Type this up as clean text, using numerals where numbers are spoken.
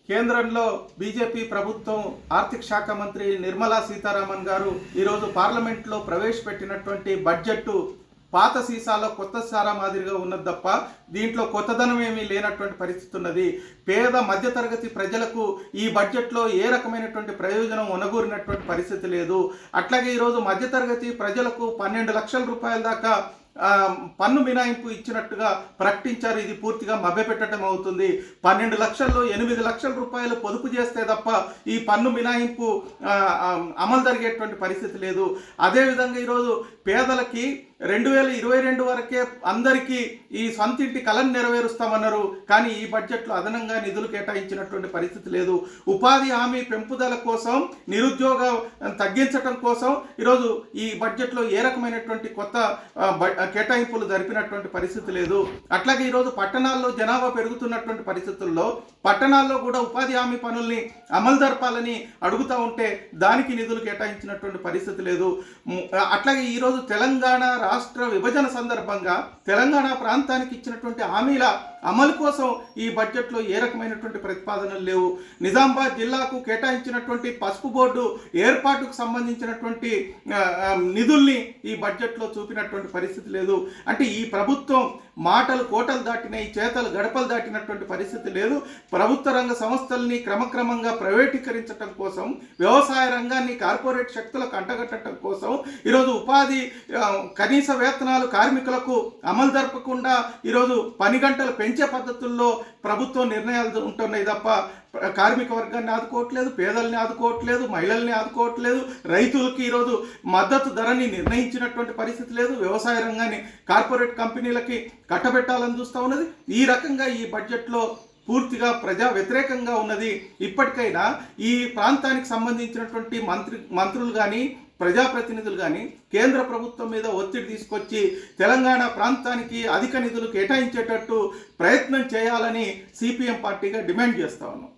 కేంద్రంలో బీజేపీ ప్రభుత్వం ఆర్థిక శాఖ మంత్రి నిర్మలా సీతారామన్ గారు ఈరోజు పార్లమెంట్లో ప్రవేశపెట్టినటువంటి బడ్జెట్ పాత సీసాలో కొత్త సారా మాదిరిగా ఉన్నది తప్ప దీంట్లో కొత్తదనం ఏమీ లేనటువంటి పరిస్థితి ఉన్నది. పేద మధ్యతరగతి ప్రజలకు ఈ బడ్జెట్లో ఏ రకమైనటువంటి ప్రయోజనం ఒనగూరినటువంటి పరిస్థితి లేదు. అట్లాగే ఈరోజు మధ్యతరగతి ప్రజలకు 12 లక్షల రూపాయల దాకా పన్ను మినహాయింపు ఇచ్చినట్టుగా ప్రకటించారు. ఇది పూర్తిగా మభ్యపెట్టడం అవుతుంది. 12 లక్షల్లో 8 లక్షల రూపాయలు పొదుపు చేస్తే తప్ప ఈ పన్ను మినహాయింపు అమలు జరిగేటువంటి పరిస్థితి లేదు. అదేవిధంగా ఈరోజు పేదలకి 2022 వరకే అందరికీ ఈ సొంతింటి కలను నెరవేరుస్తామన్నారు. కానీ ఈ బడ్జెట్లో అదనంగా నిధులు కేటాయించినటువంటి పరిస్థితి లేదు. ఉపాధి హామీ పెంపుదల కోసం, నిరుద్యోగం తగ్గించడం కోసం ఈరోజు ఈ బడ్జెట్లో ఏ రకమైనటువంటి కొత్త కేటాయింపులు జరిపినటువంటి పరిస్థితి లేదు. అట్లాగే ఈరోజు పట్టణాల్లో జనాభా పెరుగుతున్నటువంటి పరిస్థితుల్లో పట్టణాల్లో కూడా ఉపాధి హామీ పనుల్ని అమలు జరపాలని అడుగుతూ ఉంటే దానికి నిధులు కేటాయించినటువంటి పరిస్థితి లేదు. అట్లాగే ఈరోజు తెలంగాణ రాష్ట్ర విభజన సందర్భంగా తెలంగాణ ప్రాంతానికి ఇచ్చినటువంటి హామీల అమలు కోసం ఈ బడ్జెట్లో ఏ రకమైనటువంటి ప్రతిపాదనలు లేవు. నిజామాబాద్ జిల్లాకు కేటాయించినటువంటి పసుపు బోర్డు ఏర్పాటుకు సంబంధించినటువంటి నిధుల్ని ఈ బడ్జెట్లో చూపినటువంటి పరిస్థితి లేదు. అంటే ఈ ప్రభుత్వం మాటలు కోటలు దాటినాయి, చేతలు గడపలు దాటినటువంటి పరిస్థితి లేదు. ప్రభుత్వ రంగ సంస్థల్ని క్రమక్రమంగా ప్రైవేటీకరించడం కోసం, వ్యవసాయ రంగాన్ని కార్పొరేట్ శక్తులకు అంటగట్టడం కోసం, ఈరోజు ఉపాధి కనీస వేతనాలు కార్మికులకు అమలు జరపకుండా ఈరోజు పని గంటలు పెంచే పద్ధతుల్లో ప్రభుత్వం నిర్ణయాలు ఉంటున్నాయి తప్ప కార్మిక వర్గాన్ని ఆదుకోవట్లేదు, పేదల్ని ఆదుకోవట్లేదు, మహిళల్ని ఆదుకోవట్లేదు, రైతులకి ఈరోజు మద్దతు ధరని నిర్ణయించినటువంటి పరిస్థితి లేదు. వ్యవసాయ రంగాన్ని కార్పొరేట్ కంపెనీలకి కట్టబెట్టాలని చూస్తూ ఉన్నది. ఈ రకంగా ఈ బడ్జెట్లో పూర్తిగా ప్రజా వ్యతిరేకంగా ఉన్నది. ఇప్పటికైనా ఈ ప్రాంతానికి సంబంధించినటువంటి మంత్రులు కానీ ప్రజాప్రతినిధులు కానీ కేంద్ర ప్రభుత్వం మీద ఒత్తిడి తీసుకొచ్చి తెలంగాణ ప్రాంతానికి అధిక నిధులు కేటాయించేటట్టు ప్రయత్నం చేయాలని సిపిఎం పార్టీగా డిమాండ్ చేస్తా ఉన్నాం.